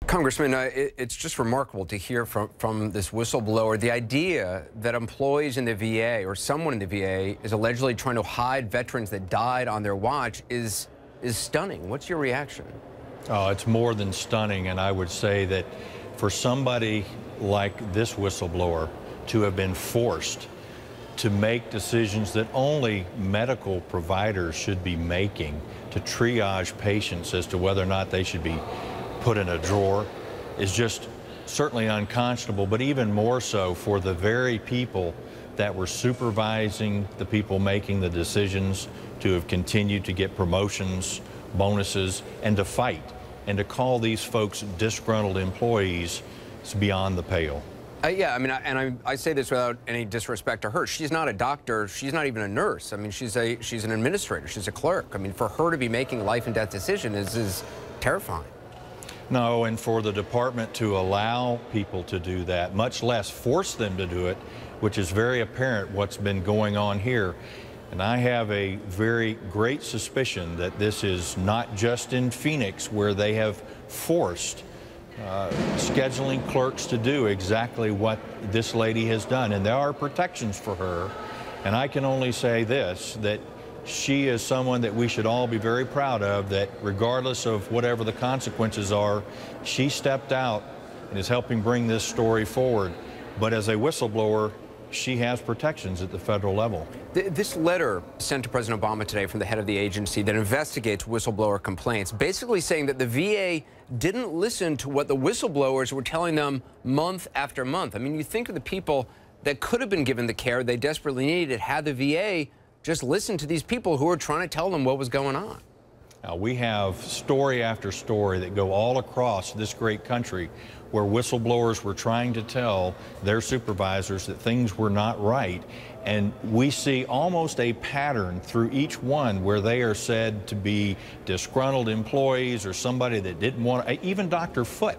Congressman, it's just remarkable to hear from this whistleblower the idea that employees in the VA or someone in the VA is allegedly trying to hide veterans that died on their watch is stunning. What's your reaction? Oh, it's more than stunning, and I would say that for somebody like this whistleblower to have been forced to make decisions that only medical providers should be making to triage patients as to whether or not they should be put in a drawer is just certainly unconscionable, but even more so for the very people that were supervising the people making the decisions to have continued to get promotions, bonuses, and to fight. And to call these folks disgruntled employees is beyond the pale. Yeah, I mean, I say this without any disrespect to her. She's not a doctor. She's not even a nurse. I mean, she's an administrator. She's a clerk. I mean, for her to be making life and death decisions is terrifying. No, and for the department to allow people to do that, much less force them to do it, which is very apparent what's been going on here. And I have a very great suspicion that this is not just in Phoenix where they have forced scheduling clerks to do exactly what this lady has done. And there are protections for her. And I can only say this, that she is someone that we should all be very proud of, that regardless of whatever the consequences are, she stepped out and is helping bring this story forward. But as a whistleblower, she has protections at the federal level. This letter sent to President Obama today from the head of the agency that investigates whistleblower complaints, basically saying that the VA didn't listen to what the whistleblowers were telling them month after month. I mean, you think of the people that could have been given the care they desperately needed had the VA just listened to these people who were trying to tell them what was going on. Now, we have story after story that go all across this great country where whistleblowers were trying to tell their supervisors that things were not right. And we see almost a pattern through each one where they are said to be disgruntled employees or somebody that didn't want, even Dr. Foote.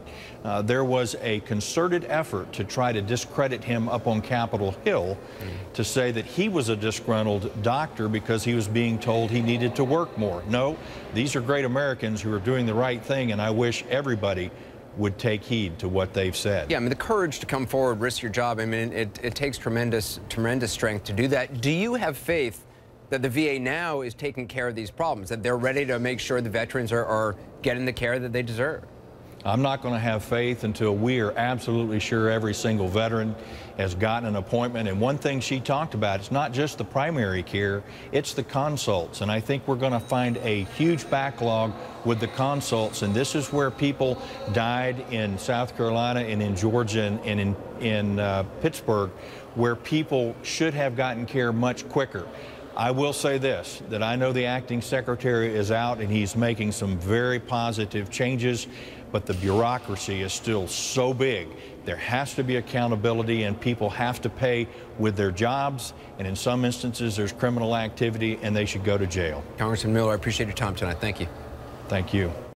There was a concerted effort to try to discredit him up on Capitol Hill to say that he was a disgruntled doctor because he was being told he needed to work more. No, these are great Americans who are doing the right thing, and I wish everybody would take heed to what they've said. Yeah, I mean, the courage to come forward, risk your job, I mean, it takes tremendous strength to do that. Do you have faith that the VA now is taking care of these problems, that they're ready to make sure the veterans are getting the care that they deserve? I'm not going to have faith until we are absolutely sure every single veteran has gotten an appointment. And one thing she talked about, it's not just the primary care, it's the consults. And I think we're going to find a huge backlog with the consults. And this is where people died in South Carolina and in Georgia and in Pittsburgh, where people should have gotten care much quicker. I will say this, that I know the acting secretary is out and he's making some very positive changes, but the bureaucracy is still so big. There has to be accountability, and people have to pay with their jobs, and in some instances there's criminal activity and they should go to jail. Congressman Miller, I appreciate your time tonight. Thank you. Thank you.